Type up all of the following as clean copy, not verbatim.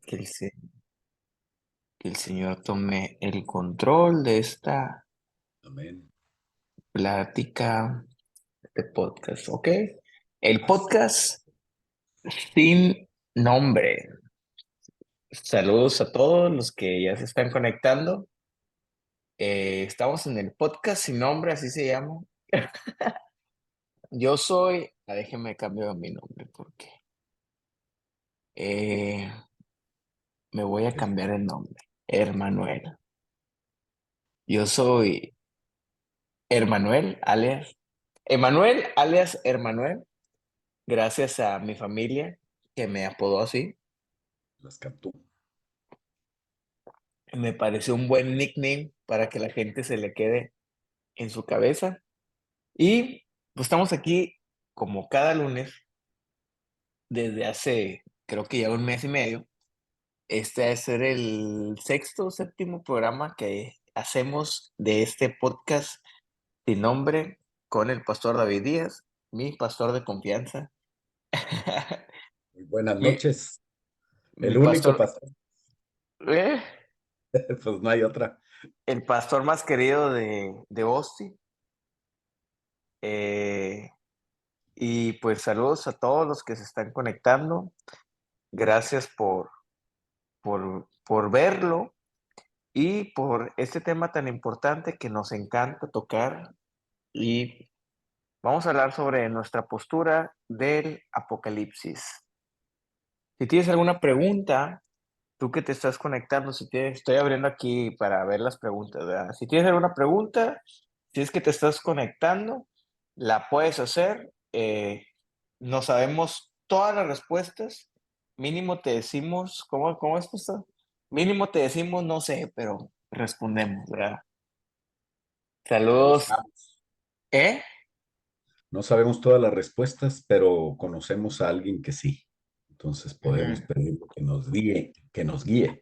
Que que el Señor tome el control de esta Amén. plática de podcast, ¿ok? El podcast sin nombre. Saludos a todos los que ya se están conectando. Estamos en el podcast sin nombre, así se llama. Yo soy, déjenme cambiar mi nombre porque eh, me voy a El- cambiar el nombre. Hermanuel. Yo soy Emanuel alias Hermanuel. Gracias a mi familia que me apodó así. Las captó. Me pareció un buen nickname para que la gente se le quede en su cabeza. Y pues estamos aquí como cada lunes desde hace creo que ya un mes y medio. Este va a ser el sexto o séptimo programa que hacemos de este podcast sin nombre con el pastor David Díaz, mi pastor de confianza. Muy buenas mi, noches. mi El único pastor, pastor, eh, pues no hay otra. el pastor más querido de Austin. Eh, y pues saludos a todos los que se están conectando. Gracias por verlo y por este tema tan importante que nos encanta tocar. Y vamos a hablar sobre nuestra postura del apocalipsis. Si tienes alguna pregunta, tú que te estás conectando, si tienes, estoy abriendo aquí para ver las preguntas, ¿verdad? Si tienes alguna pregunta, si es que te estás conectando, la puedes hacer. No sabemos todas las respuestas. Mínimo te decimos, ¿cómo es esto? Mínimo te decimos, no sé, pero respondemos, ¿verdad? Lo Saludos. buscamos. ¿Eh? No sabemos todas las respuestas, pero conocemos a alguien que sí. Entonces podemos Ujú. pedir que nos guíe, que nos guíe.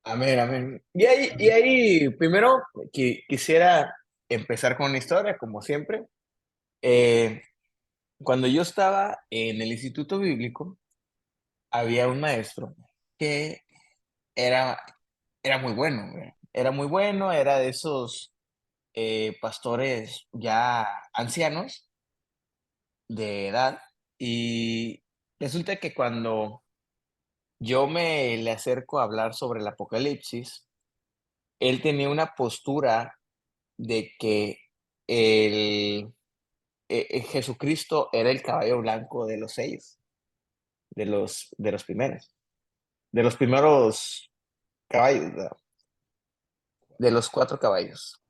Amén, amén. Y ahí primero quisiera empezar con una historia, como siempre. Eh, Cuando yo estaba en el instituto bíblico, había un maestro que era, era muy bueno, güey. Era muy bueno, era de esos pastores ya ancianos de edad. Y resulta que cuando yo me le acerco a hablar sobre el Apocalipsis, él tenía una postura de que el, Jesucristo era el caballo blanco de los sellos, de los primeros caballos, ¿verdad? De los cuatro caballos.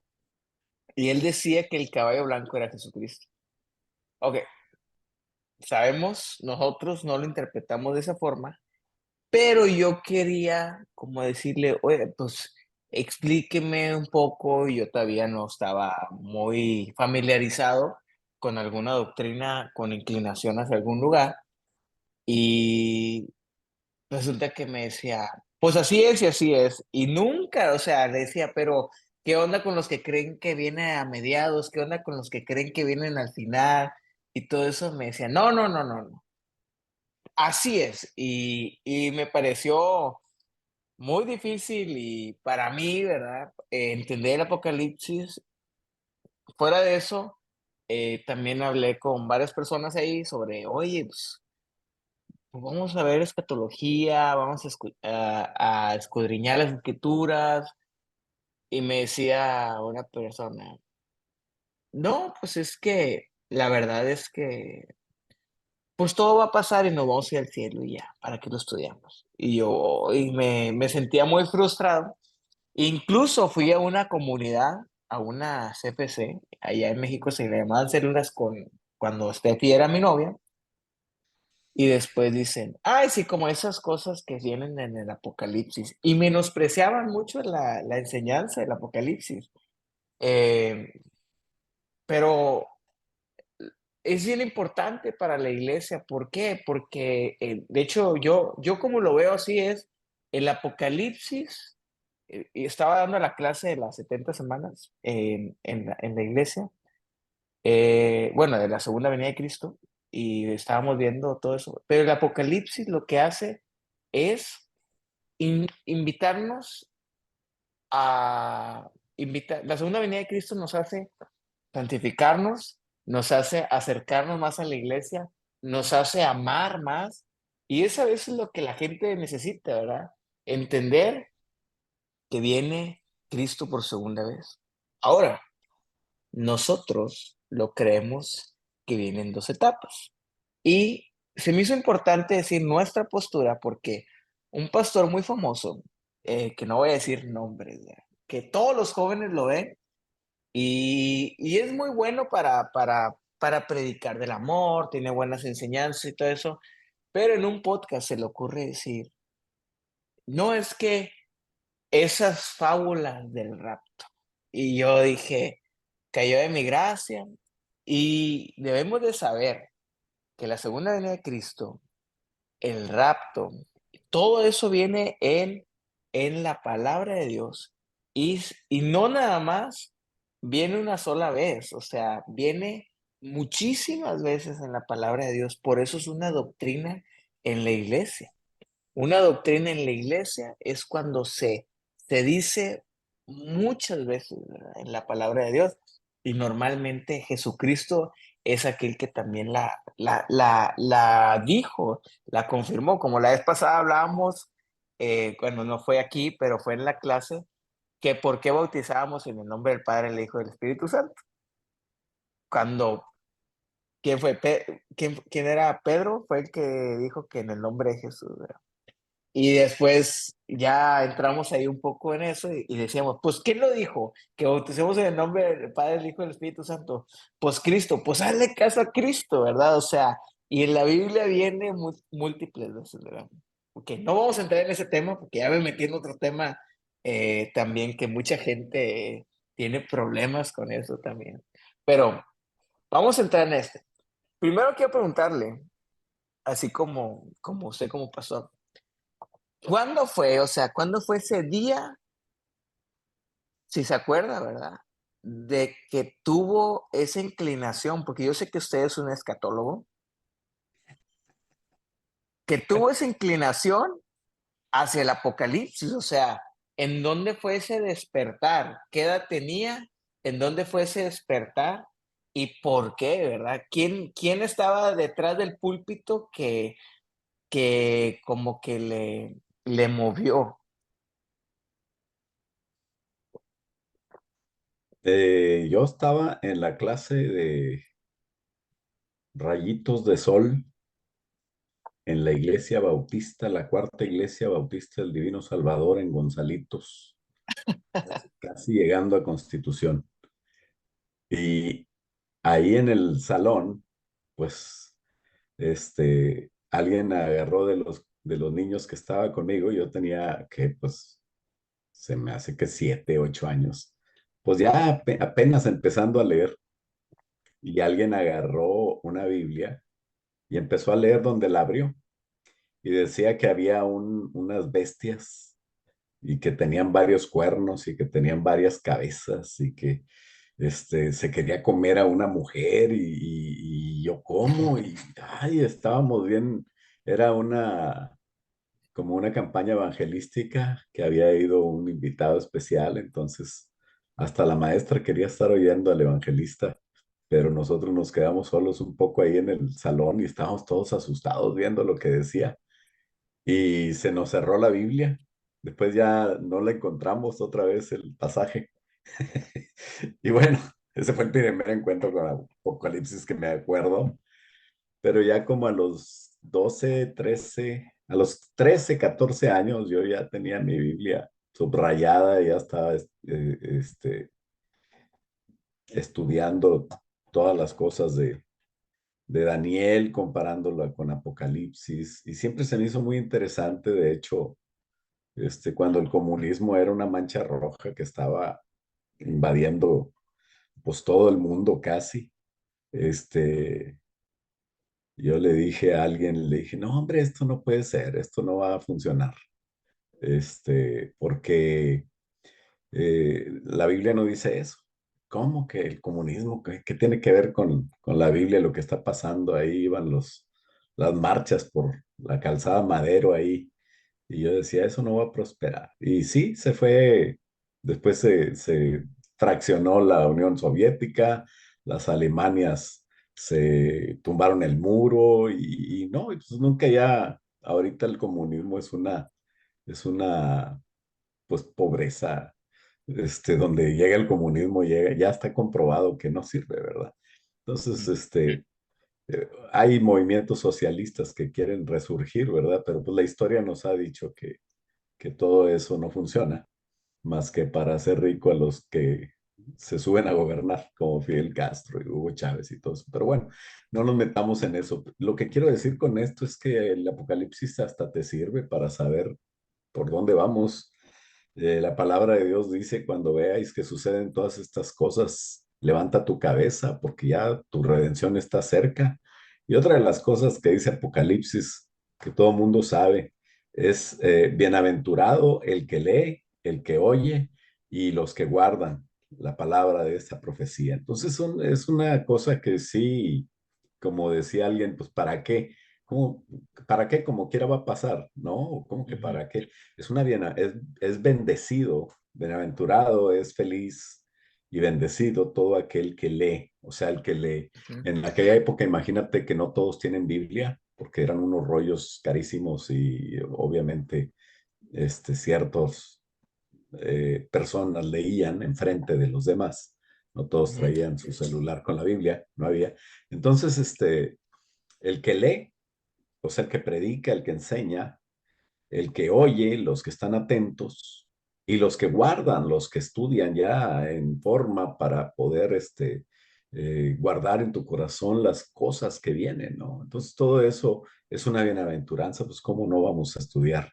Y él decía que el caballo blanco era Jesucristo. Ok, sabemos, nosotros no lo interpretamos de esa forma, pero yo quería como decirle, oye, pues explíqueme un poco, yo todavía no estaba muy familiarizado con alguna doctrina con inclinación hacia algún lugar, y resulta que me decía, pues así es y así es. Y nunca, o sea, le decía, pero ¿qué onda con los que creen que viene a mediados? ¿Qué onda con los que creen que vienen al final? Y todo eso me decía, no, no, no, no, no. Así es. Y me pareció muy difícil y para mí, ¿verdad? Entender el Apocalipsis. Fuera de eso, también hablé con varias personas ahí sobre, oye, pues vamos a ver escatología, vamos a escudriñar las escrituras. Y me decía una persona, no, pues es que la verdad es que pues todo va a pasar y nos vamos a ir al cielo y ya, ¿para qué lo estudiamos? Me sentía muy frustrado. Incluso fui a una comunidad, a una CPC, allá en México se le llamaban células cuando Steffi era mi novia. Y después dicen, ay, sí, como esas cosas que vienen en el Apocalipsis. Y menospreciaban mucho la enseñanza del Apocalipsis. Eh, pero es bien importante para la iglesia. ¿Por qué? Porque, de hecho, yo como lo veo así es, el Apocalipsis, y estaba dando la clase de las 70 semanas en la iglesia, bueno, de la segunda venida de Cristo, y estábamos viendo todo eso. Pero el Apocalipsis lo que hace es invitarnos a invitar. La segunda venida de Cristo nos hace santificarnos, nos hace acercarnos más a la iglesia, nos hace amar más. Y es a veces lo que la gente necesita, ¿verdad? Entender que viene Cristo por segunda vez. Ahora, nosotros lo creemos que viene en dos etapas. Y se me hizo importante decir nuestra postura porque un pastor muy famoso, que no voy a decir nombres, ¿verdad? Que todos los jóvenes lo ven y es muy bueno para predicar del amor, tiene buenas enseñanzas y todo eso, pero en un podcast se le ocurre decir, no es que esas fábulas del rapto. Y yo dije, cayó de mi gracia y debemos de saber que la segunda venida de Cristo, el rapto, todo eso viene en la palabra de Dios y no nada más viene una sola vez, o sea, viene muchísimas veces en la palabra de Dios. Por eso es una doctrina en la iglesia. Una doctrina en la iglesia es cuando se dice muchas veces, ¿verdad?, en la palabra de Dios, y normalmente Jesucristo es aquel que también la dijo, la confirmó, como la vez pasada hablábamos, cuando no fue aquí, pero fue en la clase, que por qué bautizábamos en el nombre del Padre, el Hijo y del Espíritu Santo. Cuando, ¿quién fue? ¿Quién era Pedro? Fue el que dijo que en el nombre de Jesús, ¿verdad? Y después ya entramos ahí un poco en eso y decíamos, pues, ¿quién lo dijo? Que bauticemos en el nombre del Padre, del Hijo y del Espíritu Santo. Pues Cristo, pues hazle caso a Cristo, ¿verdad? O sea, y en la Biblia viene múltiples veces, ¿verdad? Ok, no vamos a entrar en ese tema porque ya me metí en otro tema también que mucha gente tiene problemas con eso también. Pero vamos a entrar en este. Primero quiero preguntarle, así como usted como pastor, ¿cuándo fue? O sea, ¿cuándo fue ese día, si se acuerda, verdad? De que tuvo esa inclinación, porque yo sé que usted es un escatólogo, que tuvo esa inclinación hacia el apocalipsis, o sea, ¿en dónde fue ese despertar? ¿Qué edad tenía? ¿En dónde fue ese despertar? ¿Y por qué, verdad? ¿Quién estaba detrás del púlpito que como que le movió? Yo estaba en la clase de rayitos de sol en la iglesia bautista, la cuarta iglesia bautista del Divino Salvador en Gonzalitos, casi llegando a Constitución. Y ahí en el salón, pues, alguien agarró de los niños que estaba conmigo, yo tenía que, pues, se me hace que 7, 8 años, pues ya apenas empezando a leer, y alguien agarró una Biblia y empezó a leer donde la abrió, y decía que había unas bestias y que tenían varios cuernos y que tenían varias cabezas y que se quería comer a una mujer y yo como y ay, estábamos bien, era como una campaña evangelística que había ido un invitado especial, entonces hasta la maestra quería estar oyendo al evangelista, pero nosotros nos quedamos solos un poco ahí en el salón y estábamos todos asustados viendo lo que decía y se nos cerró la Biblia. Después ya no la encontramos otra vez el pasaje. Y bueno, ese fue el primer encuentro con Apocalipsis que me acuerdo, pero ya como a los 12 13 a los 13 14 años yo ya tenía mi Biblia subrayada, ya estaba estudiando todas las cosas de Daniel, comparándola con Apocalipsis, y siempre se me hizo muy interesante, de hecho, cuando el comunismo era una mancha roja que estaba invadiendo pues todo el mundo casi. Este, yo le dije a alguien, le dije, no, hombre, esto no puede ser, esto no va a funcionar. Porque la Biblia no dice eso. ¿Cómo que el comunismo? ¿Qué tiene que ver con la Biblia lo que está pasando? Ahí iban las marchas por la calzada Madero ahí. Y yo decía, eso no va a prosperar. Y sí, se fue, después se fraccionó la Unión Soviética, las Alemanias se tumbaron el muro y no, y pues nunca ya, ahorita el comunismo es una, pues pobreza, donde llega el comunismo, llega, ya está comprobado que no sirve, ¿verdad? Entonces, Ujú, hay movimientos socialistas que quieren resurgir, ¿verdad? Pero pues la historia nos ha dicho que todo eso no funciona, más que para hacer rico a los que se suben a gobernar, como Fidel Castro y Hugo Chávez y todo eso. Pero bueno, no nos metamos en eso. Lo que quiero decir con esto es que el apocalipsis hasta te sirve para saber por dónde vamos. La palabra de Dios dice, cuando veáis que suceden todas estas cosas, levanta tu cabeza porque ya tu redención está cerca. Y otra de las cosas que dice Apocalipsis, que todo mundo sabe, es bienaventurado el que lee, el que oye y los que guardan la palabra de esta profecía. Entonces es una cosa que sí, como decía alguien, pues ¿para qué? ¿Cómo, ¿para qué? Como quiera va a pasar, ¿no? ¿Cómo que ujú, para qué? Es bendecido, bienaventurado, es feliz y bendecido todo aquel que lee, o sea, el que lee. ujú, En aquella época, imagínate que no todos tienen Biblia, porque eran unos rollos carísimos y obviamente ciertos personas leían enfrente de los demás. No todos ujú, traían su celular con la Biblia, no había. Entonces, el que lee, o sea, el que predica, el que enseña, el que oye, los que están atentos y los que guardan, los que estudian ya en forma para poder guardar en tu corazón las cosas que vienen, ¿no? Entonces todo eso es una bienaventuranza, pues cómo no vamos a estudiar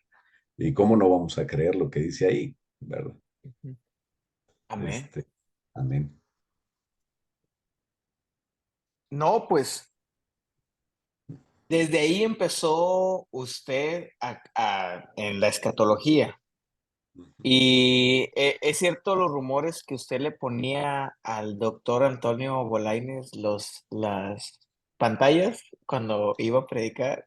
y cómo no vamos a creer lo que dice ahí, ¿verdad? ujú. Amén. Este, amén. No, pues desde ahí empezó usted en la escatología. Y es cierto los rumores que usted le ponía al doctor Antonio Bolaines las pantallas cuando iba a predicar.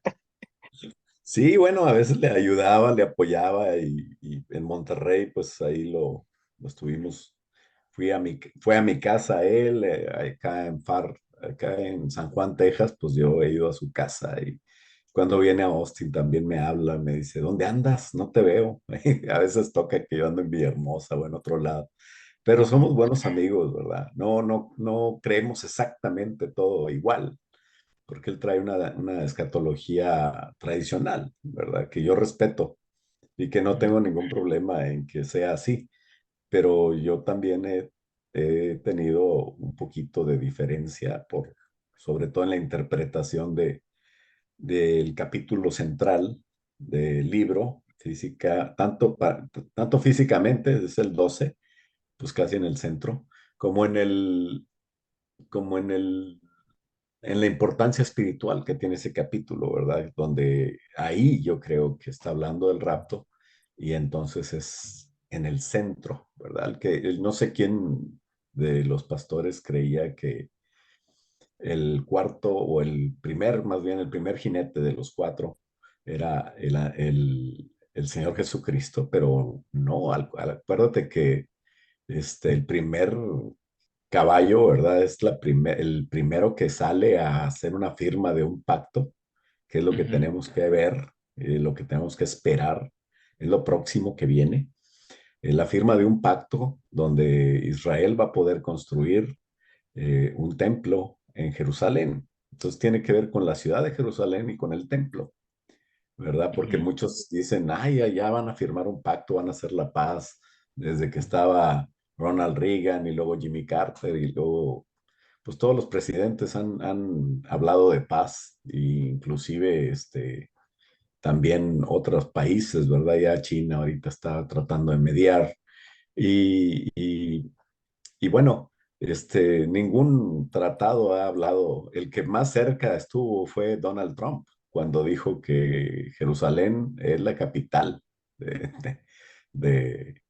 Sí, bueno, a veces le ayudaba, le apoyaba y en Monterrey, pues ahí lo estuvimos. Fue a mi casa él, acá en San Juan, Texas, pues yo he ido a su casa y cuando viene a Austin también me habla, me dice, ¿dónde andas? No te veo. A veces toca que yo ando en Villahermosa o en otro lado, pero Ujú, somos buenos amigos, ¿verdad? No creemos exactamente todo igual porque él trae una escatología tradicional, ¿verdad? Que yo respeto y que no ujú, tengo ningún problema en que sea así, pero yo también he tenido un poquito de diferencia, sobre todo en la interpretación del capítulo central del libro, tanto físicamente, es el 12, pues casi en el centro, como en como en la importancia espiritual que tiene ese capítulo, ¿verdad? Donde ahí yo creo que está hablando del rapto y entonces es en el centro, ¿verdad? No sé quién de los pastores creía que el cuarto o más bien el primer jinete de los cuatro era el Señor Jesucristo, pero no, acuérdate que el primer caballo, ¿verdad? Es el primero que sale a hacer una firma de un pacto, que es lo que ujú, tenemos que ver, lo que tenemos que esperar, es lo próximo que viene. La firma de un pacto donde Israel va a poder construir un templo en Jerusalén. Entonces tiene que ver con la ciudad de Jerusalén y con el templo, ¿verdad? Porque ujú, muchos dicen, ay, allá van a firmar un pacto, van a hacer la paz, desde que estaba Ronald Reagan y luego Jimmy Carter y luego, pues todos los presidentes han hablado de paz, e inclusive también otros países, ¿verdad? Ya China ahorita está tratando de mediar y, y, y bueno, ningún tratado ha hablado. El que más cerca estuvo fue Donald Trump, cuando dijo que Jerusalén es la capital de, de, de-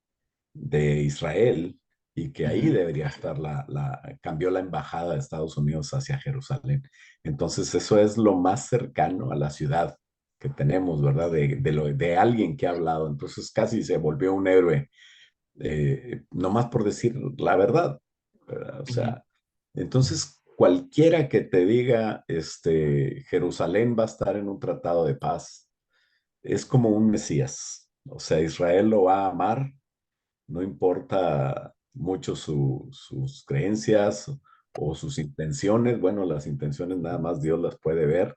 de Israel y que ahí ujú. debería estar cambió la embajada de Estados Unidos hacia Jerusalén. Entonces, eso es lo más cercano a la ciudad. que tenemos, ¿verdad? De alguien que ha hablado. Entonces casi se volvió un héroe, nomás por decir la verdad, ¿verdad? O Ujú. sea, entonces cualquiera que te diga, Jerusalén va a estar en un tratado de paz, es como un Mesías. O sea, Israel lo va a amar, no importa mucho sus creencias o sus intenciones. Bueno, las intenciones nada más Dios las puede ver.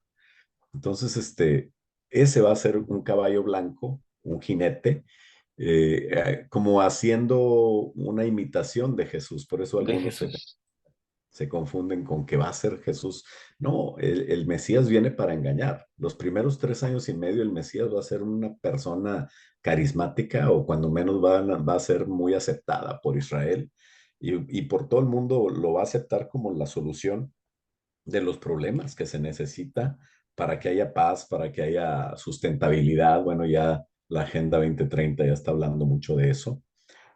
Entonces, ese va a ser un caballo blanco, un jinete, como haciendo una imitación de Jesús. Por eso De algunos Jesús. se confunden con que va a ser Jesús. No, el Mesías viene para engañar. Los primeros 3 años y medio el Mesías va a ser una persona carismática, o cuando menos va a ser muy aceptada por Israel, y por todo el mundo lo va a aceptar como la solución de los problemas que se necesita para que haya paz, para que haya sustentabilidad. Bueno, ya la Agenda 2030 ya está hablando mucho de eso.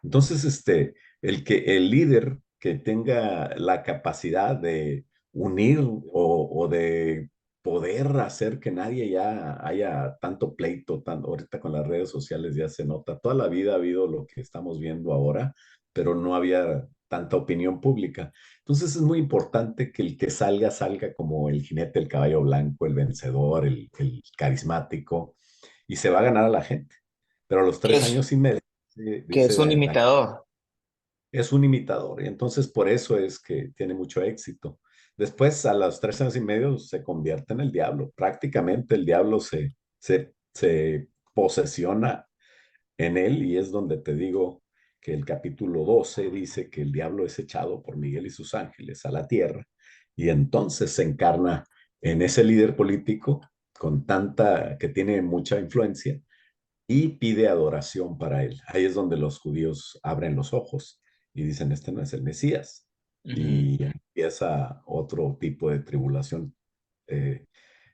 Entonces, el líder que tenga la capacidad de unir, o de poder hacer que nadie ya haya tanto pleito, ahorita con las redes sociales ya se nota, toda la vida ha habido lo que estamos viendo ahora, pero no había tanta opinión pública. Entonces es muy importante que el que salga, salga como el jinete, el caballo blanco, el vencedor, el carismático, y se va a ganar a la gente. Pero a los Que 3 años y medio, que es un dice Daniel, imitador. es un imitador, y entonces por eso es que tiene mucho éxito. Después, a los 3 años y medio, se convierte en el diablo. Prácticamente el diablo se posesiona en él, y es donde te digo que el capítulo 12 dice que el diablo es echado por Miguel y sus ángeles a la tierra, y entonces se encarna en ese líder político que tiene mucha influencia, y pide adoración para él. Ahí es donde los judíos abren los ojos y dicen, este no es el Mesías. Ujú, Y empieza otro tipo de tribulación, eh,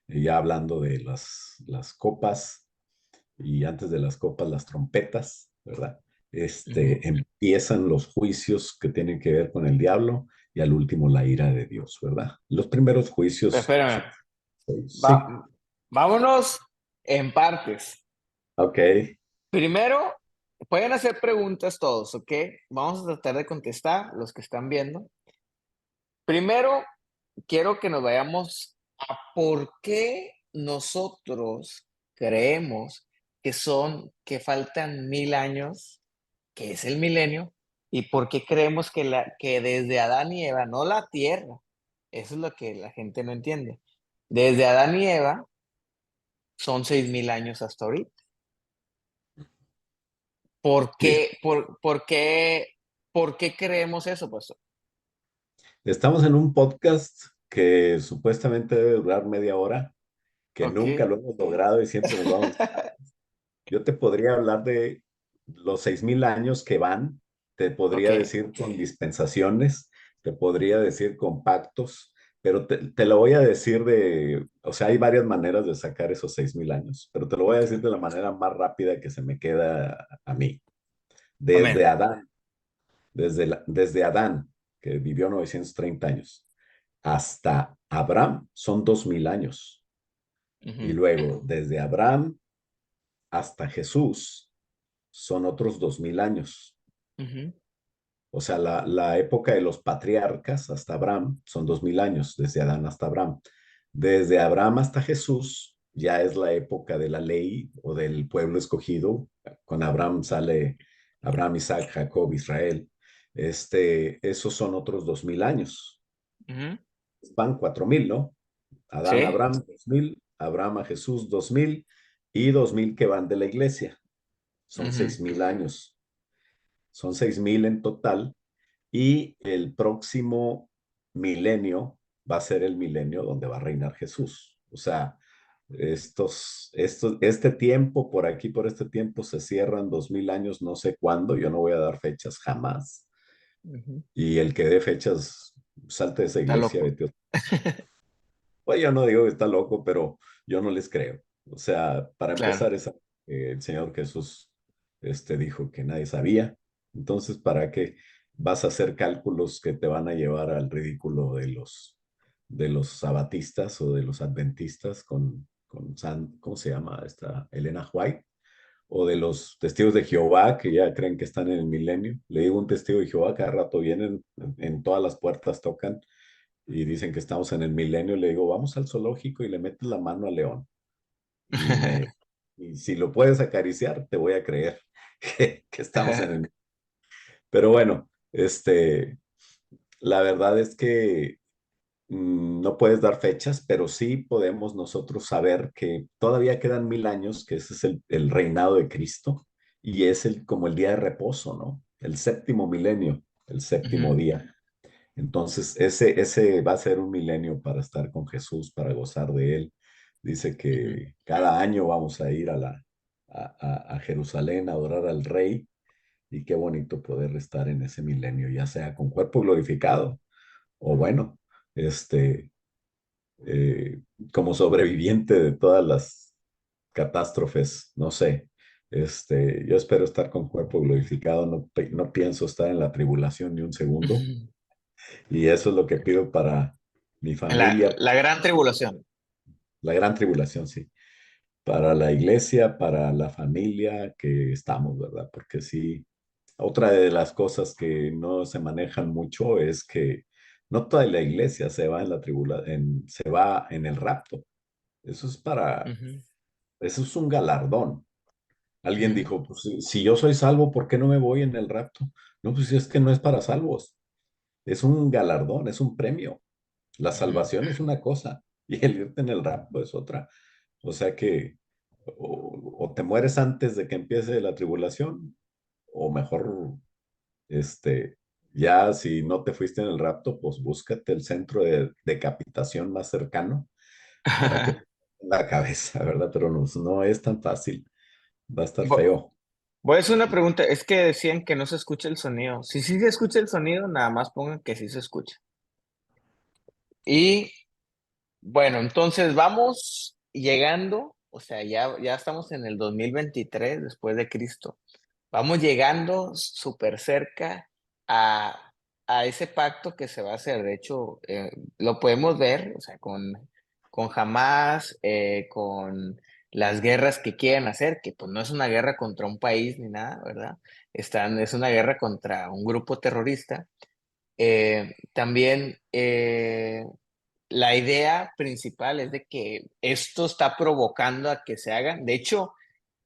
ya hablando de las copas, y antes de las copas las trompetas, ¿verdad? ujú. Empiezan los juicios que tienen que ver con el diablo, y al último la ira de Dios, ¿verdad? Los primeros juicios son Espérame. seis. Va, Sí, vámonos en partes. ok. Primero, pueden hacer preguntas todos, ¿ok? Vamos a tratar de contestar los que están viendo. Primero, quiero que nos vayamos a por qué nosotros creemos que faltan 1000 años, que es el milenio, y por qué creemos que desde Adán y Eva, no la tierra, eso es lo que la gente no entiende. Desde Adán y Eva son 6000 años hasta ahorita. ¿Por Mira, qué, por qué creemos eso? Pues, estamos en un podcast que supuestamente debe durar media hora, que ok. nunca lo hemos logrado y siempre nos vamos. Yo te podría hablar de los 6000 años que van, te Ok, podría decir con dispensaciones, te podría decir con pactos, pero te lo voy a decir o sea, hay varias maneras de sacar esos 6000 años, pero te lo voy a ok. decir de la manera más rápida que se me queda a mí. Amén. Desde Adán, desde Adán, que vivió 930 años, hasta Abraham son 2000 años. Y Ujú, luego, desde Abraham hasta Jesús son otros 2000 años. ujú, O sea, la época de los patriarcas hasta Abraham son 2000 años, desde Adán hasta Abraham. Desde Abraham hasta Jesús ya es la época de la ley o del pueblo escogido. Con Abraham sale Abraham, Isaac, Jacob, Israel. Esos son otros 2000 años. ujú. Van 4000, ¿no? Sí. Adán, Abraham, 2000, Abraham a Jesús, 2000, y 2000 que van de la iglesia. Son Ujú, 6000 años. Son 6000 en total, y el próximo milenio va a ser el milenio donde va a reinar Jesús. O sea, este tiempo, por aquí, por este tiempo, se cierran 2000 años, no sé cuándo, yo no voy a dar fechas jamás. ujú. Y el que dé fechas, salte de esa Está iglesia, loco. vete. Pues yo no digo que está loco, pero yo no les creo. O sea, para Claro. empezar, el Señor Jesús dijo que nadie sabía. Entonces, ¿para qué vas a hacer cálculos que te van a llevar al ridículo de los sabatistas o de los adventistas con ¿cómo se llama? Esta Elena White, o de los testigos de Jehová que ya creen que están en el milenio. Le digo un testigo de Jehová, cada rato vienen, en todas las puertas tocan y dicen que estamos en el milenio. Le digo, vamos al zoológico y le metes la mano al león. Y y si lo puedes acariciar, te voy a creer que estamos en el... Pero bueno, la verdad es que no puedes dar fechas, pero sí podemos nosotros saber que todavía quedan 1000 años, que ese es el reinado de Cristo, y es como el día de reposo, ¿no? El séptimo milenio, el séptimo Ujú, día. Entonces, ese va a ser un milenio para estar con Jesús, para gozar de él. Dice ujú. que cada año vamos a ir a Jerusalén a adorar al Rey, y qué bonito poder estar en ese milenio, ya sea con cuerpo glorificado o bueno, este, eh, como sobreviviente de todas las catástrofes, no sé. Yo espero estar con cuerpo glorificado, no, no pienso estar en la tribulación ni un segundo, y eso es lo que pido para mi familia, La gran tribulación. la gran tribulación, sí, para la iglesia, para la familia que estamos, ¿verdad? Porque sí, otra de las cosas que no se manejan mucho es que no toda la iglesia se va en la se va en el rapto. Eso es para, Ujú, eso es un galardón. Alguien ujú, dijo, pues si yo soy salvo, ¿por qué no me voy en el rapto? No, pues es que no es para salvos. Es un galardón, es un premio. La ujú. salvación es una cosa y el irte en el rapto es otra. O sea que o te mueres antes de que empiece la tribulación, o mejor, este, ya si no te fuiste en el rapto, pues búscate el centro de decapitación más cercano para que te en la cabeza, ¿verdad? Pero no, no es tan fácil. Va a estar Vo- feo. Voy a hacer una pregunta. Es que decían que no se escucha el sonido. Si sí se escucha el sonido, nada más pongan que sí se escucha. Y bueno, entonces vamos llegando, o sea, ya estamos en el 2023 después de Cristo. Vamos llegando súper cerca a, a ese pacto que se va a hacer. De hecho, lo podemos ver, o sea, con Hamas, con las guerras que quieren hacer, que pues no es una guerra contra un país ni nada, ¿verdad? Es una guerra contra un grupo terrorista. También la idea principal es de que esto está provocando a que se hagan. De hecho,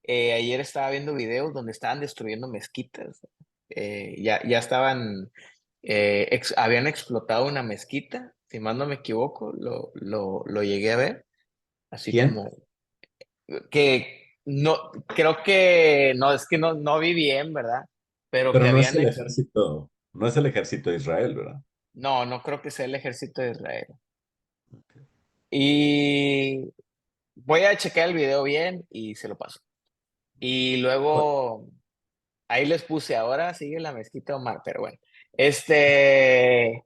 ayer estaba viendo videos donde estaban destruyendo mezquitas. Ya estaban, habían explotado una mezquita, si mal no me equivoco, lo llegué a ver, así ¿Quién? como que no, creo que no, es que no vi bien, ¿verdad? Pero Pero que no es habían, el ejército, no es el ejército de Israel, ¿verdad? no creo que sea el ejército de Israel. Y voy a checar el video bien y se lo paso. Y ¿Cuál? luego ahí les puse, ahora sigue la mezquita Omar, pero bueno. Este,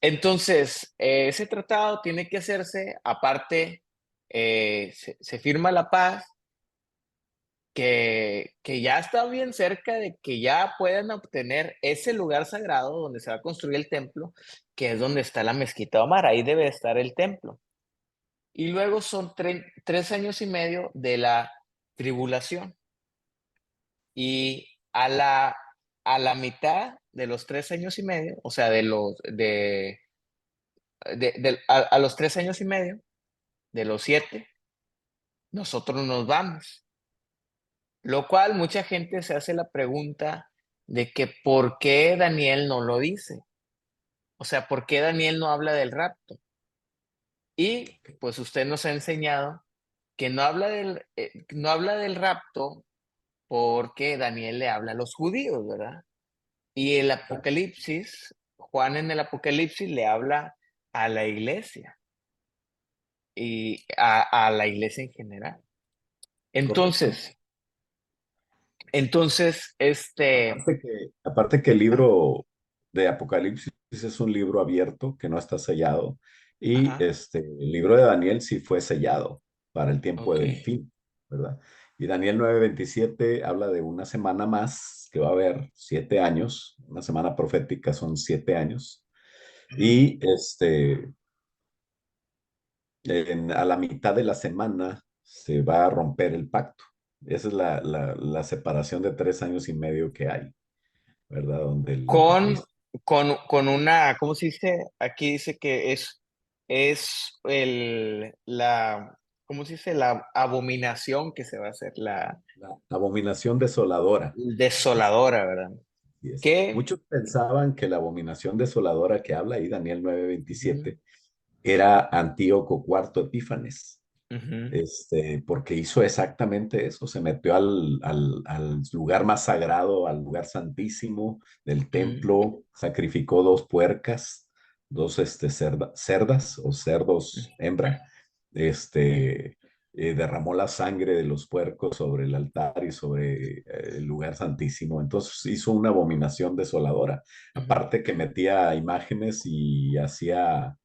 entonces, ese tratado tiene que hacerse, aparte, se firma la paz, que ya está bien cerca de que ya puedan obtener ese lugar sagrado donde se va a construir el templo, que es donde está la mezquita Omar, ahí debe estar el templo. Y luego son 3 años y medio de la tribulación. Y a la mitad de los 3 años y medio, o sea, a los 3 años y medio, de los 7, nosotros nos vamos. Lo cual mucha gente se hace la pregunta de que por qué Daniel no lo dice. O sea, ¿por qué Daniel no habla del rapto? Y pues usted nos ha enseñado que no habla del rapto porque Daniel le habla a los judíos, ¿verdad? Y el Apocalipsis, Juan en el Apocalipsis le habla a la iglesia y a la iglesia en general. Correcto. Entonces, entonces, Aparte que el libro de Apocalipsis es un libro abierto que no está sellado, y ajá, el libro de Daniel sí fue sellado para el tiempo ok, del fin, ¿verdad? Y Daniel 9:27 habla de una semana más que va a haber 7 años, una semana profética son 7 años, ujú, y a la mitad de la semana se va a romper el pacto. Esa es la separación de 3 años y medio que hay, ¿verdad? Donde Con, con una, ¿cómo se dice? Aquí dice que es ¿cómo se dice? La abominación que se va a hacer, la la abominación desoladora. desoladora, ¿verdad? Así es. Que, Muchos pensaban que la abominación desoladora que habla ahí Daniel ujú, 9:27 era Antíoco cuarto Epífanes, ujú, porque hizo exactamente eso, se metió al lugar más sagrado, al lugar santísimo del ujú, templo, sacrificó dos puercas, dos cerdas o cerdos hembra, derramó la sangre de los puercos sobre el altar y sobre el lugar santísimo. Entonces hizo una abominación desoladora. ujú, Aparte que metía imágenes y hacía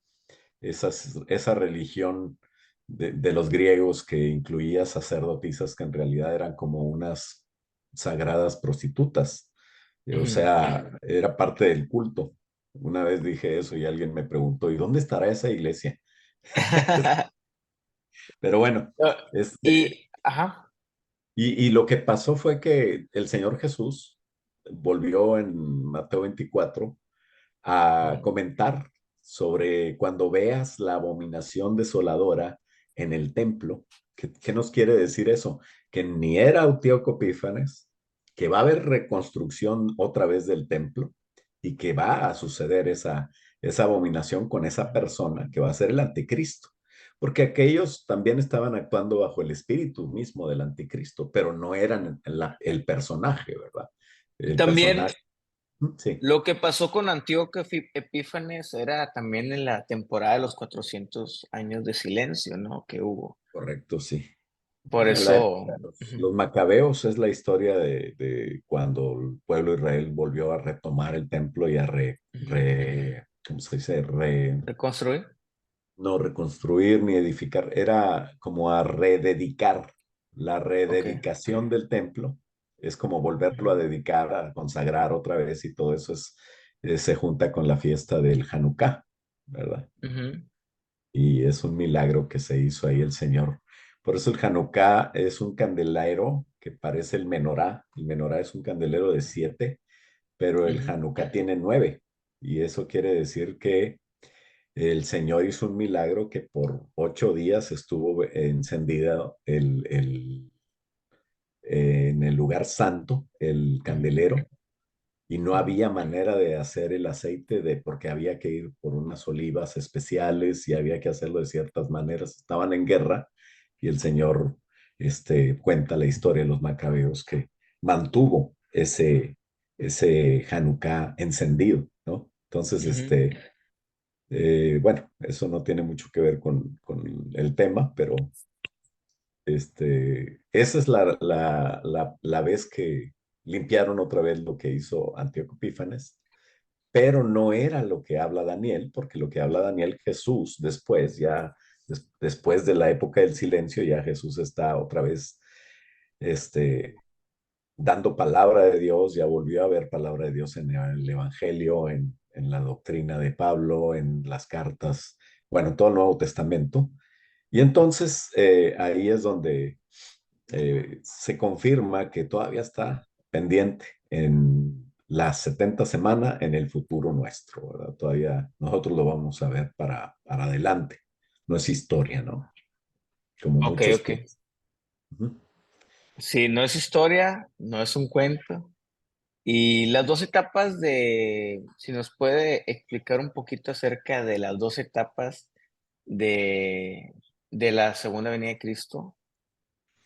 esa religión de los griegos que incluía sacerdotisas que en realidad eran como unas sagradas prostitutas. O ujú. sea, era parte del culto. Una vez dije eso y alguien me preguntó, ¿y dónde estará esa iglesia? Pero bueno, Ah, este, y, ajá, y lo que pasó fue que el Señor Jesús volvió en Mateo 24 a ujú, comentar sobre cuando veas la abominación desoladora en el templo. ¿Qué nos quiere decir eso? Que ni era Antíoco Epífanes, que va a haber reconstrucción otra vez del templo y que va a suceder esa abominación con esa persona que va a ser el anticristo. Porque aquellos también estaban actuando bajo el espíritu mismo del anticristo, pero no eran el personaje, ¿verdad? El también personaje, sí. lo que pasó con Antíoco Epífanes era también en la temporada de los 400 años de silencio, ¿no? Que hubo. Correcto, sí. Por En la eso, época de ujú, los macabeos es la historia de cuando el pueblo de Israel volvió a retomar el templo y a ujú, ¿cómo se dice? reconstruir. No reconstruir ni edificar, era como a rededicar. La Ok. rededicación del templo es como volverlo a Ujú, dedicar, a consagrar otra vez y todo eso se junta con la fiesta del Hanukkah, ¿verdad? ujú, Y es un milagro que se hizo ahí el Señor. Por eso el Hanukkah es un candelero que parece el menorá. El menorá es un candelero de 7, pero el ujú, Hanukkah tiene 9. Y eso quiere decir que el Señor hizo un milagro que por 8 días estuvo encendido en el lugar santo, el ujú, candelero, y no ujú, había manera de hacer el aceite porque había que ir por unas olivas especiales y había que hacerlo de ciertas maneras. Estaban en guerra y el Señor cuenta la historia de los macabeos que mantuvo ese Hanukkah encendido, ¿no? Entonces, ujú. bueno, eso no tiene mucho que ver con el tema, pero esa es la vez que limpiaron otra vez lo que hizo Antíoco Epífanes, pero no era lo que habla Daniel, porque lo que habla Daniel, Jesús, después, ya después de la época del silencio, ya Jesús está otra vez este, dando palabra de Dios, ya volvió a haber palabra de Dios en el Evangelio, en la doctrina de Pablo, en las cartas, bueno, en todo el Nuevo Testamento. Y entonces ahí es donde se confirma que todavía está pendiente en las 70 semanas en el futuro nuestro, ¿verdad? Todavía nosotros lo vamos a ver para adelante. No es historia, ¿no? Como Ok, muchos ok. piensan. Ujú. Sí, no es historia, no es un cuento. Y las dos etapas si nos puede explicar un poquito acerca de las dos etapas de, de la segunda venida de Cristo,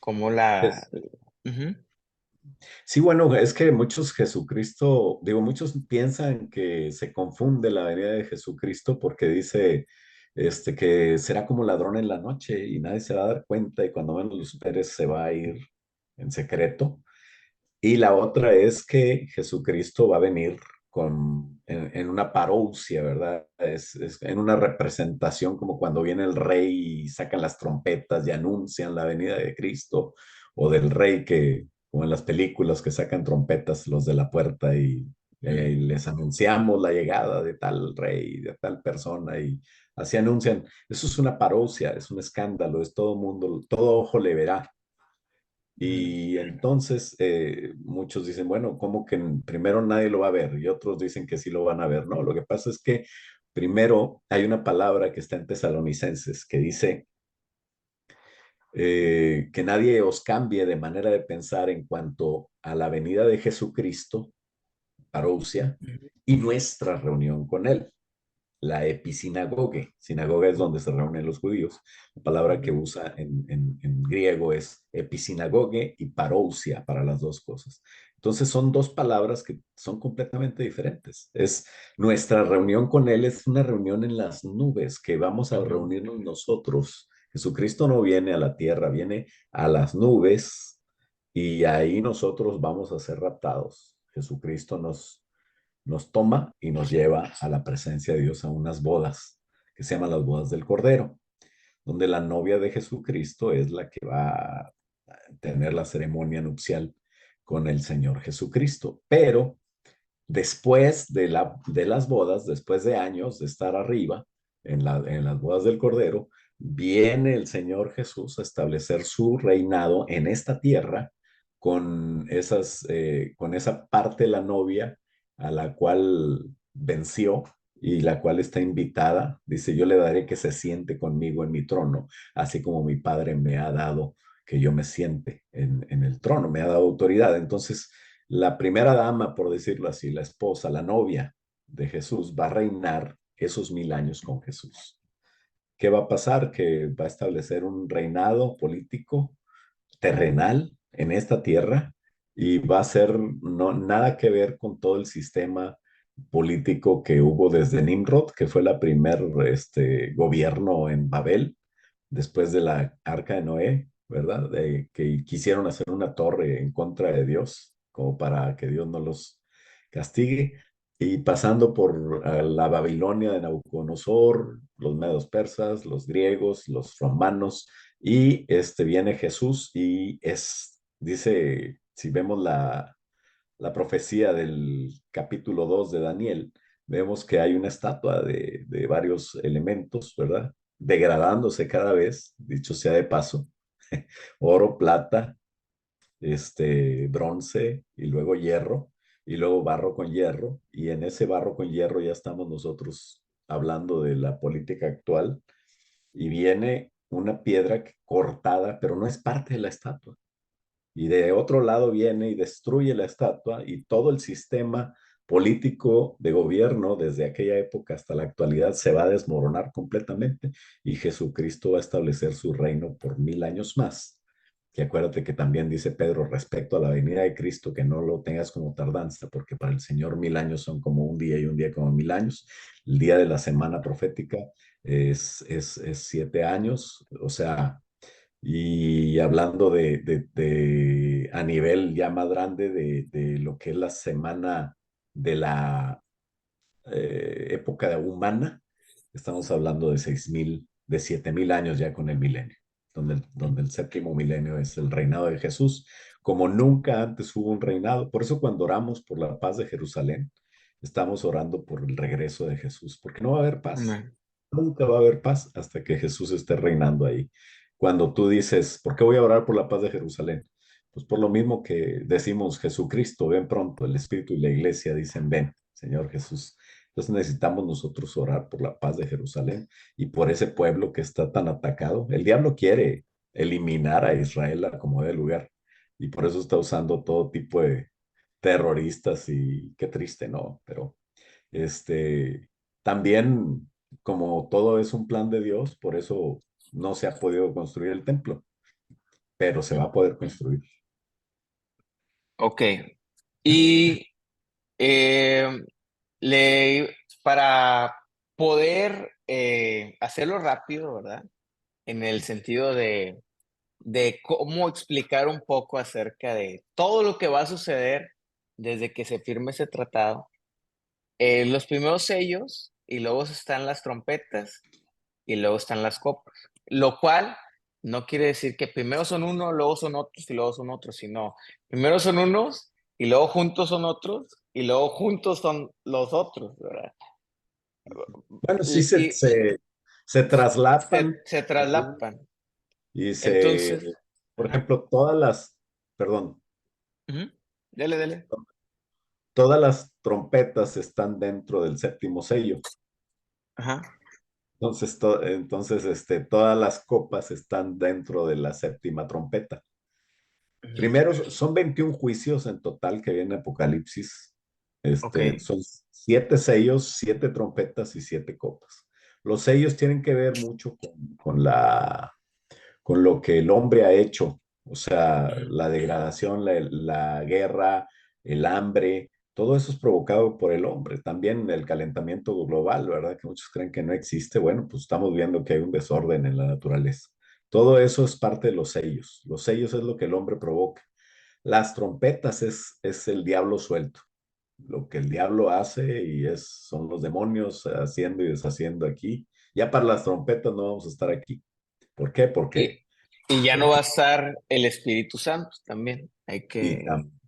cómo la... Es- Ujú, Sí, bueno, es que muchos Jesucristo, digo, muchos piensan que se confunde la venida de Jesucristo porque dice que será como ladrón en la noche y nadie se va a dar cuenta y cuando menos lo esperes se va a ir en secreto. Y la otra es que Jesucristo va a venir en una parousia, ¿verdad? Es en una representación como cuando viene el rey y sacan las trompetas y anuncian la venida de Cristo, o del rey que, como en las películas que sacan trompetas los de la puerta y Ujú, les anunciamos la llegada de tal rey, de tal persona, y así anuncian. Eso es una parousia, es un escándalo, es todo mundo, todo ojo le verá. ujú, Y entonces muchos dicen, bueno, ¿cómo que primero nadie lo va a ver? Y otros dicen que sí lo van a ver. No, lo que pasa es que primero hay una palabra que está en Tesalonicenses que dice que nadie os cambie de manera de pensar en cuanto a la venida de Jesucristo, parousia, ujú, y nuestra reunión con él, la episinagoge. Sinagoga es donde se reúnen los judíos. La palabra que ujú, usa en griego es episinagoge y parousia para las dos cosas. Entonces son dos palabras que son completamente diferentes. Es nuestra reunión con Él es una reunión en las nubes que vamos a ujú. reunirnos nosotros. Jesucristo no viene a la tierra, viene a las nubes y ahí nosotros vamos a ser raptados. Jesucristo nos toma y nos lleva a la presencia de Dios a unas bodas que se llaman las bodas del Cordero, donde la novia de Jesucristo es la que va a tener la ceremonia nupcial con el Señor Jesucristo. Pero después de las bodas, después de años de estar arriba en las bodas del Cordero, viene el Señor Jesús a establecer su reinado en esta tierra con esa parte de la novia a la cual venció y la cual está invitada. Dice, yo le daré que se siente conmigo en mi trono, así como mi Padre me ha dado que yo me siente en el trono, me ha dado autoridad. Entonces, la primera dama, por decirlo así, la esposa, la novia de Jesús, va a reinar esos 1000 años con Jesús. ¿Qué va a pasar? Que va a establecer un reinado político terrenal en esta tierra y va a ser no, nada que ver con todo el sistema político que hubo desde Nimrod, que fue la primer gobierno en Babel, después de la arca de Noé, ¿verdad? Que quisieron hacer una torre en contra de Dios, como para que Dios no los castigue, y pasando por la Babilonia de Nabucodonosor, los medos persas, los griegos, los romanos, y viene Jesús y dice, si vemos la profecía del capítulo 2 de Daniel, vemos que hay una estatua de varios elementos, ¿verdad? Degradándose cada vez, dicho sea de paso, oro, plata, bronce y luego hierro y luego barro con hierro y en ese barro con hierro ya estamos nosotros hablando de la política actual y viene una piedra cortada, pero no es parte de la estatua. Y de otro lado viene y destruye la estatua y todo el sistema político de gobierno desde aquella época hasta la actualidad se va a desmoronar completamente y Jesucristo va a establecer su reino por 1000 años más. Y acuérdate que también dice Pedro respecto a la venida de Cristo que no lo tengas como tardanza, porque para el Señor 1000 años son como un día y un día como 1000 años. El día de la semana profética es 7 años, o sea, y hablando a nivel ya más grande de lo que es la semana de la época humana, estamos hablando de 7000 años ya con el milenio, donde el séptimo milenio es el reinado de Jesús, como nunca antes hubo un reinado. Por eso cuando oramos por la paz de Jerusalén, estamos orando por el regreso de Jesús, porque no va a haber paz. Amén. Nunca va a haber paz hasta que Jesús esté reinando ahí. Cuando tú dices, ¿por qué voy a orar por la paz de Jerusalén? Pues por lo mismo que decimos, Jesucristo, ven pronto, el Espíritu y la Iglesia dicen, ven, Señor Jesús. Entonces necesitamos nosotros orar por la paz de Jerusalén y por ese pueblo que está tan atacado. El diablo quiere eliminar a Israel a como de lugar y por eso está usando todo tipo de terroristas y qué triste, ¿no? Pero también como todo es un plan de Dios, por eso no se ha podido construir el templo, pero se va a poder construir. Ok. Y eh, le, para poder hacerlo rápido, ¿verdad? En el sentido de cómo explicar un poco acerca de todo lo que va a suceder desde que se firme ese tratado. Los primeros sellos y luego están las trompetas y luego están las copas, lo cual no quiere decir que primero son uno, luego son otros y luego son otros, sino primero son unos y luego juntos son otros y luego juntos son los otros, ¿verdad? Bueno, sí Y se traslapan se traslapan. y Entonces, por ajá, ejemplo, perdón, ujú, dele, dele. todas las trompetas están dentro del séptimo sello. Ajá, Entonces, todas las copas están dentro de la séptima trompeta. ujú, Primero, son 21 juicios en total que viene Apocalipsis. ok, Son 7 sellos, 7 trompetas y 7 copas. Los sellos tienen que ver mucho con lo que el hombre ha hecho, o sea, ujú, la degradación, la guerra, el hambre, todo eso es provocado por el hombre. También el calentamiento global, ¿verdad? Que muchos creen que no existe. Bueno, pues estamos viendo que hay un desorden en la naturaleza. Todo eso es parte de los sellos. Los sellos es lo que el hombre provoca. Las trompetas es el diablo suelto. Lo que el diablo hace son los demonios haciendo y deshaciendo aquí. Ya para las trompetas no vamos a estar aquí. ¿Por qué? y, y ya no va a estar el Espíritu Santo también. Hay Y que...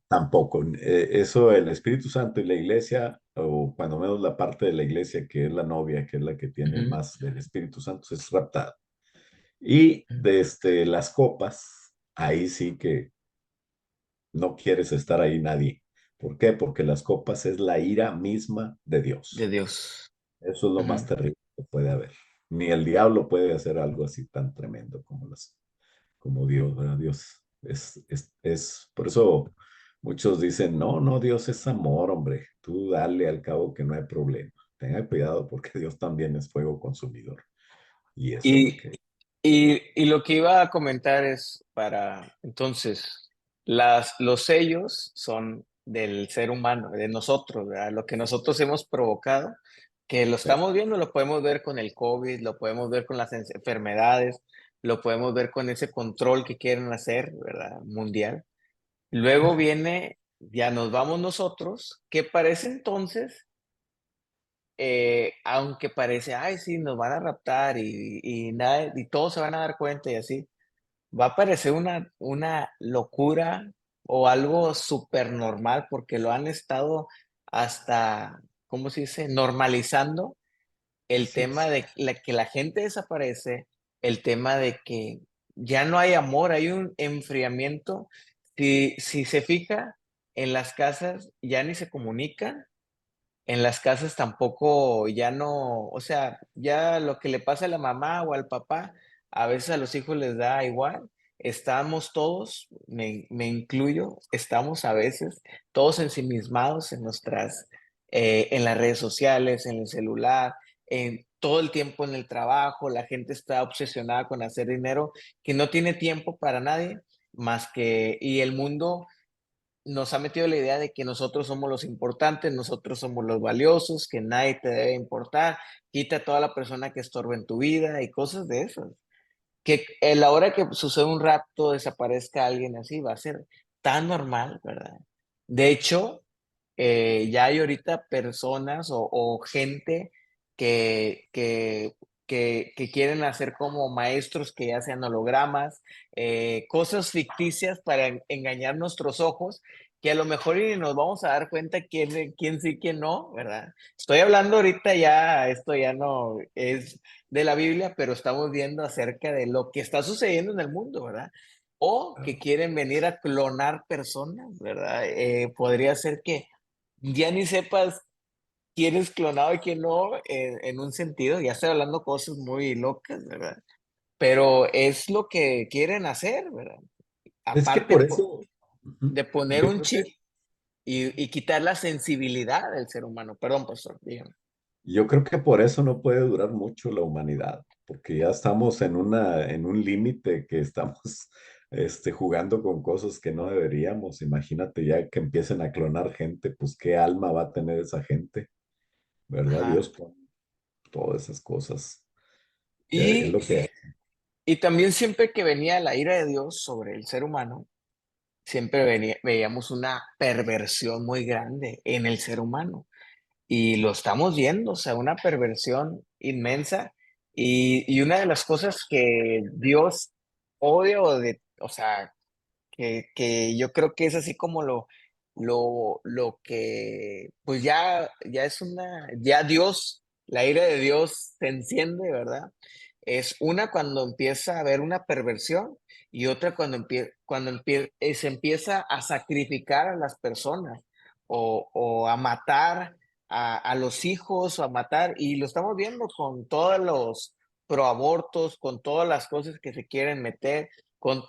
tampoco. Eso, el Espíritu Santo y la iglesia, o cuando menos la parte de la iglesia que es la novia, que es la que tiene Ujú, más del Espíritu Santo, es raptada. Y ujú, desde las copas, ahí sí que no quieres estar ahí nadie. ¿Por qué? Porque las copas es la ira misma de de Dios. Dios. Eso es lo más Ujú. terrible que puede haber. Ni el diablo puede hacer algo así tan tremendo como Dios, ¿verdad? Dios por eso muchos dicen, no, no, Dios es amor, hombre, tú dale al cabo que no hay problema. Tenga cuidado porque Dios también es fuego consumidor. Y eso es lo Y, que... y lo que iba a comentar es para, entonces, los sellos son del ser humano, de nosotros, ¿verdad? Lo que nosotros hemos provocado, que lo Sí, estamos viendo, lo podemos ver con el COVID, lo podemos ver con las enfermedades, lo podemos ver con ese control que quieren hacer, ¿verdad? Mundial. Luego viene, ya nos vamos nosotros, que parece entonces aunque parece, ay, sí, nos van a raptar y nada, y todos se van a dar cuenta y así, va a parecer una locura o algo súper normal porque lo han estado hasta, ¿cómo se dice?, normalizando el así tema es. de que la gente desaparece, el tema de que ya no hay amor, hay un enfriamiento. Si se fija, en las casas ya ni se comunican, en las casas tampoco ya no, o sea, ya lo que le pasa a la mamá o al papá, a veces a los hijos les da igual. Estamos todos, me incluyo, estamos a veces todos ensimismados en nuestras, en las redes sociales, en el celular, en todo el tiempo en el trabajo. La gente está obsesionada con hacer dinero, que no tiene tiempo para nadie más que, y el mundo nos ha metido la idea de que nosotros somos los importantes, nosotros somos los valiosos, que nadie te debe importar, quita a toda la persona que estorba en tu vida y cosas de esas. Que a la hora que sucede un rapto, desaparezca alguien así, va a ser tan normal, ¿verdad? De hecho, ya hay ahorita personas o gente que, que, que quieren hacer como maestros que ya sean hologramas, cosas ficticias para engañar nuestros ojos, que a lo mejor y nos vamos a dar cuenta quién sí, quién no, ¿verdad? Estoy hablando ahorita ya, esto ya no es de la Biblia, pero estamos viendo acerca de lo que está sucediendo en el mundo, ¿verdad? O que quieren venir a clonar personas, ¿verdad? Podría ser que ya ni sepas quién es clonado y quién no, en un sentido, ya estoy hablando cosas muy locas, ¿verdad? Pero es lo que quieren hacer, ¿verdad? Es que Aparte por eso, ujú, de poner yo un creo que chip y quitar la sensibilidad del ser humano. Perdón, pastor, dígame. Yo creo que por eso no puede durar mucho la humanidad, porque ya estamos en un límite que estamos jugando con cosas que no deberíamos. Imagínate ya que empiecen a clonar gente, pues qué alma va a tener esa gente, ¿verdad? Ajá. Dios pone todas esas cosas. Es Y, lo que... y también siempre que venía la ira de Dios sobre el ser humano, siempre veíamos una perversión muy grande en el ser humano. Y lo estamos viendo, o sea, una perversión inmensa. Y una de las cosas que Dios odia o sea, que yo creo que es así como lo lo que, pues ya es ya Dios, la ira de Dios se enciende, ¿verdad? Es una cuando empieza a haber una perversión y otra cuando se empieza a sacrificar a las personas o a matar a los hijos o a matar, y lo estamos viendo con todos los proabortos, con todas las cosas que se quieren meter, con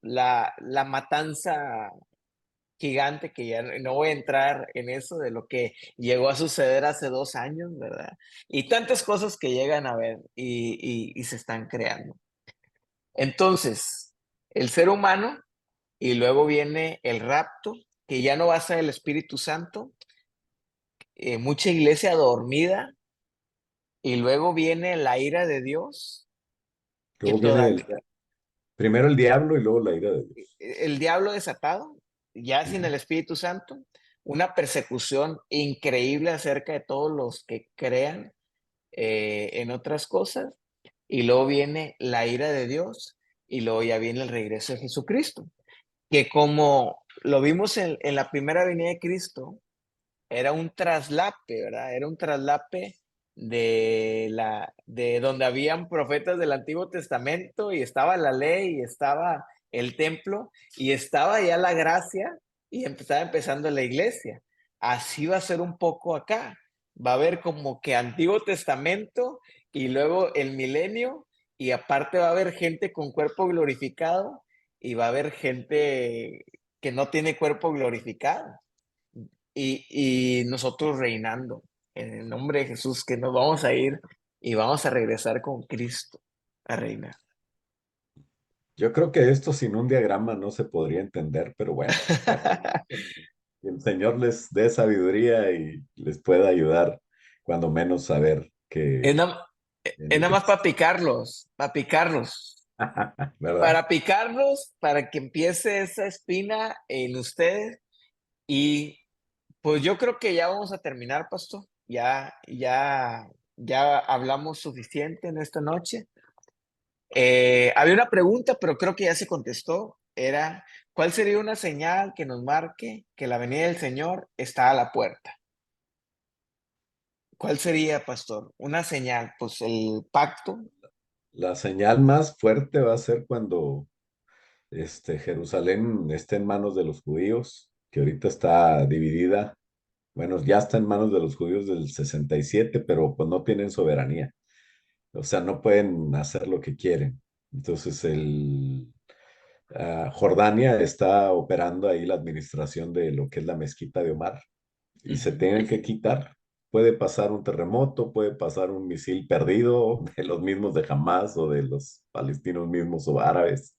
la matanza gigante, que ya no voy a entrar en eso de lo que llegó a suceder hace 2 años, ¿verdad? Y tantas cosas que llegan a ver y se están creando. Entonces, el ser humano, y luego viene el rapto, que ya no va a ser el Espíritu Santo, mucha iglesia dormida, y luego viene la ira de Dios, que Luego viene todavía primero el diablo y luego la ira de Dios. el diablo desatado, ya sin Ujú. el Espíritu Santo, una persecución increíble acerca de todos los que crean en otras cosas, y luego viene la ira de Dios, y luego ya viene el regreso de Jesucristo, que como lo vimos en la primera venida de Cristo, era un traslape, ¿verdad? Era un traslape de donde habían profetas del Antiguo Testamento y estaba la ley y estaba el templo y estaba ya la gracia y estaba empezando la iglesia. Así va a ser un poco acá. Va a haber como que Antiguo Testamento y luego el milenio, y aparte va a haber gente con cuerpo glorificado y va a haber gente que no tiene cuerpo glorificado, y nosotros reinando en el nombre de Jesús, que nos vamos a ir y vamos a regresar con Cristo a reinar. Yo creo que esto sin un diagrama no se podría entender, pero bueno, que el Señor les dé sabiduría y les pueda ayudar, cuando menos saber Es que nada, es viene nada más Cristo. para picarlos, ¿Verdad? para que empiece esa espina en ustedes. Y pues yo creo que ya vamos a terminar, pastor. Ya hablamos suficiente en esta noche. Había una pregunta, pero creo que ya se contestó. Era, ¿cuál sería una señal que nos marque que la venida del Señor está a la puerta? ¿Cuál sería, pastor? Una señal, pues el pacto. La señal más fuerte va a ser cuando Jerusalén esté en manos de los judíos, que ahorita está dividida. Bueno, ya está en manos de los judíos del 67, pero pues no tienen soberanía. O sea, no pueden hacer lo que quieren. Entonces, Jordania está operando ahí la administración de lo que es la mezquita de Omar, y se Ujú, tienen que quitar. Puede pasar un terremoto, puede pasar un misil perdido de los mismos de Hamas o de los palestinos mismos o árabes.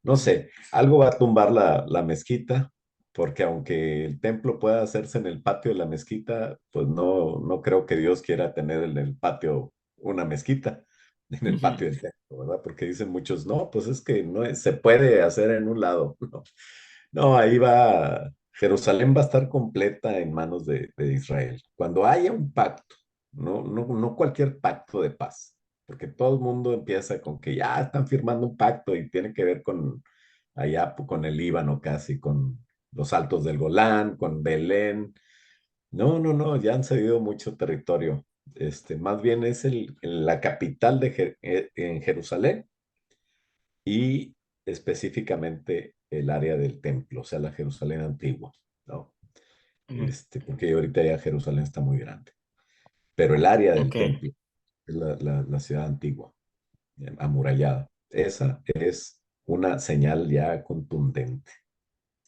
No sé, algo va a tumbar la mezquita, porque aunque el templo pueda hacerse en el patio de la mezquita, pues no creo que Dios quiera tener en el patio una mezquita, en el ujú, patio del templo, ¿verdad? Porque dicen muchos, no, pues es que no se puede hacer en un lado. No, no, ahí va, Jerusalén va a estar completa en manos de Israel. Cuando haya un pacto, no cualquier pacto de paz, porque todo el mundo empieza con que ya están firmando un pacto y tiene que ver con allá, con el Líbano casi, con los Altos del Golán, con Belén. No, ya han cedido mucho territorio. Más bien es la capital en Jerusalén, y específicamente el área del templo, o sea, la Jerusalén antigua, ¿no? ujú. Porque ahorita ya Jerusalén está muy grande, pero el área del Ok. templo es la ciudad antigua, amurallada. Esa es una señal ya contundente.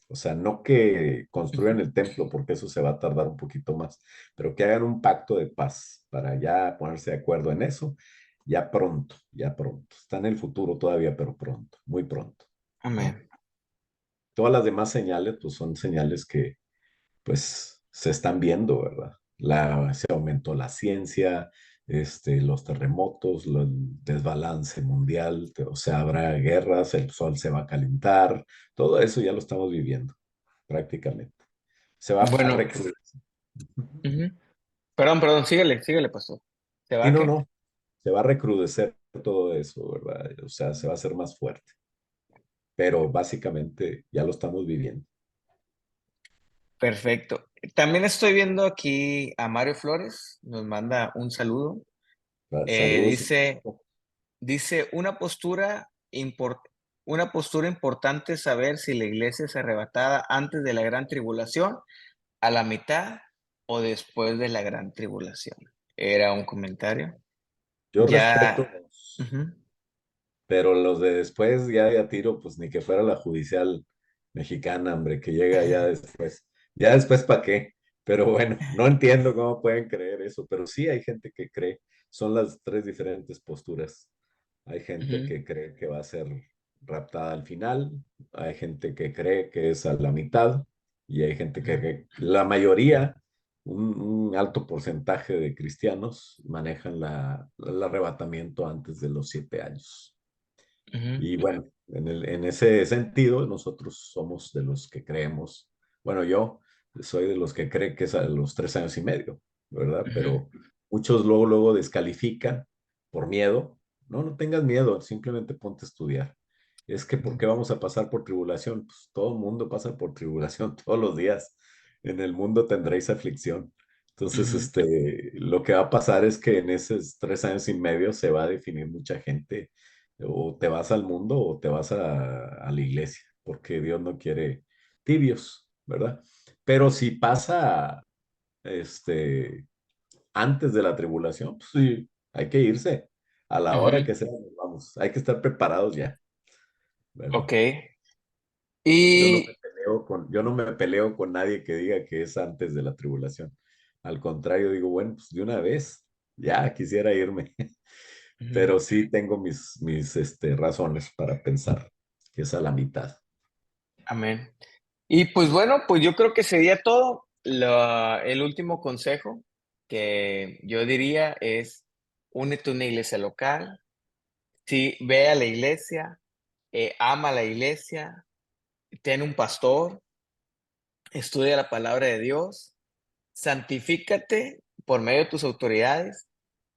O sea, no que construyan el templo, porque eso se va a tardar un poquito más, pero que hagan un pacto de paz para ya ponerse de acuerdo en eso, ya pronto, ya pronto. Está en el futuro todavía, pero pronto, muy pronto, ¿no? Amén. Todas las demás señales, pues son señales que, pues, se están viendo, ¿verdad? Se aumentó la ciencia, los terremotos, el desbalance mundial, o sea, habrá guerras, el sol se va a calentar, todo eso ya lo estamos viviendo prácticamente. Se va a Bueno, recrudecer. ujú. Perdón, síguele, pastor. ¿Se Sí, va no, qué? no, se va a recrudecer todo eso, ¿verdad? O sea, se va a hacer más fuerte, pero básicamente ya lo estamos viviendo. Perfecto. También estoy viendo aquí a Mario Flores, nos manda un saludo. Saludos. Dice una postura importante es saber si la iglesia es arrebatada antes de la gran tribulación, a la mitad o después de la gran tribulación. Era un comentario. Yo respeto Ya. los, Ujú, pero los de después ya de a tiro, pues ni que fuera la judicial mexicana, hombre, que llega ya después. Ya después, ¿para qué? Pero bueno, no entiendo cómo pueden creer eso, pero sí hay gente que cree. Son las tres diferentes posturas. Hay gente ujú, que cree que va a ser raptada al final, hay gente que cree que es a la mitad, y hay gente que ujú, la mayoría, un alto porcentaje de cristianos manejan el arrebatamiento antes de los 7 años. ujú, Y bueno, en ese sentido, nosotros somos de los que creemos, bueno, yo soy de los que cree que es a los 3 años y medio, ¿verdad? ujú, Pero muchos luego descalifican por miedo. No, no tengas miedo, simplemente ponte a estudiar. Es que, ¿por ujú, qué vamos a pasar por tribulación? Pues todo el mundo pasa por tribulación todos los días. En el mundo tendréis aflicción. Entonces, ujú, lo que va a pasar es que en esos 3 años y medio se va a definir mucha gente, o te vas al mundo o te vas a la iglesia, porque Dios no quiere tibios, ¿verdad? Pero si pasa este, antes de la tribulación, pues sí, hay que irse. A la hora ujú. que sea, nos vamos. Hay que estar preparados ya, ¿verdad? Ok. Y Yo no me peleo con nadie que diga que es antes de la tribulación. Al contrario, digo, bueno, pues de una vez, ya quisiera irme. ujú, Pero sí tengo mis razones para pensar que es a la mitad. amén. Y pues bueno, pues yo creo que sería todo. El último consejo que yo diría es: únete a una iglesia local. Sí, ve a la iglesia, ama a la iglesia, ten un pastor, estudia la palabra de Dios, santifícate por medio de tus autoridades.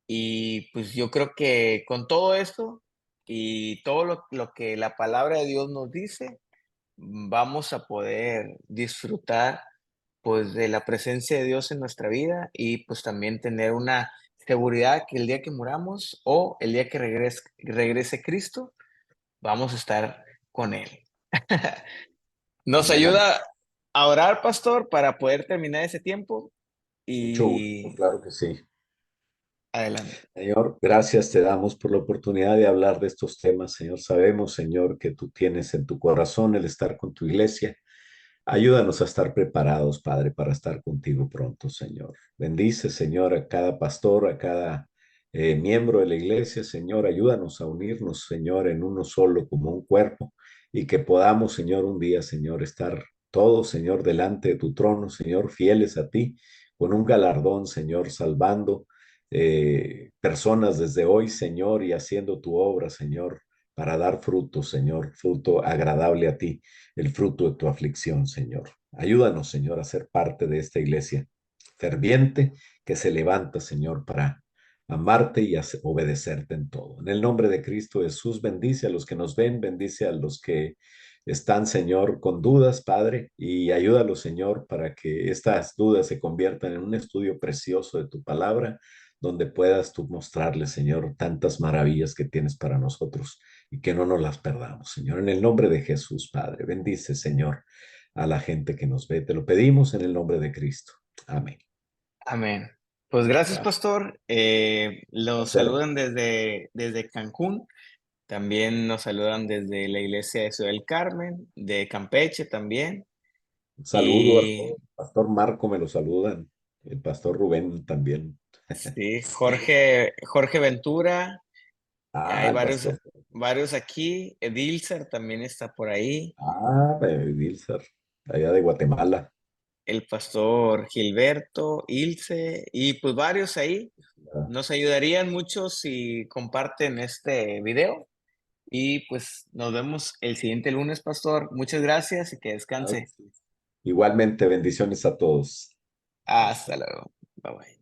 Y pues yo creo que con todo esto y todo lo que la palabra de Dios nos dice, vamos a poder disfrutar pues de la presencia de Dios en nuestra vida y pues también tener una seguridad que el día que muramos o el día que regrese Cristo, vamos a estar con Él. Nos Amén, amén. ayuda a orar, pastor, para poder terminar ese tiempo Mucho gusto, y claro que sí. adelante. Señor, gracias te damos por la oportunidad de hablar de estos temas, Señor. Sabemos, Señor, que tú tienes en tu corazón el estar con tu iglesia. Ayúdanos a estar preparados, Padre, para estar contigo pronto, Señor. Bendice, Señor, a cada pastor, a cada miembro de la iglesia, Señor. Ayúdanos a unirnos, Señor, en uno solo, como un cuerpo, y que podamos, Señor, un día, Señor, estar todos, Señor, delante de tu trono, Señor, fieles a ti, con un galardón, Señor, salvando personas desde hoy, Señor, y haciendo tu obra, Señor, para dar fruto, Señor, fruto agradable a ti, el fruto de tu aflicción, Señor. Ayúdanos, Señor, a ser parte de esta iglesia ferviente que se levanta, Señor, para amarte y obedecerte en todo. En el nombre de Cristo Jesús, bendice a los que nos ven, bendice a los que están, Señor, con dudas, Padre, y ayúdalos, Señor, para que estas dudas se conviertan en un estudio precioso de tu palabra, donde puedas tú mostrarles, Señor, tantas maravillas que tienes para nosotros y que no nos las perdamos, Señor. En el nombre de Jesús, Padre, bendice, Señor, a la gente que nos ve. Te lo pedimos en el nombre de Cristo. Amén. Amén. Pues gracias, Gracias. pastor. Los Placer. saludan desde Cancún. También nos saludan desde la iglesia de Ciudad del Carmen, de Campeche también. Un saludo a Y todos. El pastor Marco me lo saludan. El pastor Rubén también. sí, Jorge Ventura. Ah, Hay el pastor. varios aquí. Edilzer también está por ahí. Ah, Dilsar, allá de Guatemala. El pastor Gilberto, Ilse y pues varios ahí. Ah, Nos ayudarían mucho si comparten este video. Y pues nos vemos el siguiente lunes, pastor. Muchas gracias y que claro que descanse. sí. Igualmente, bendiciones a todos. Bye. Hasta luego. Bye bye.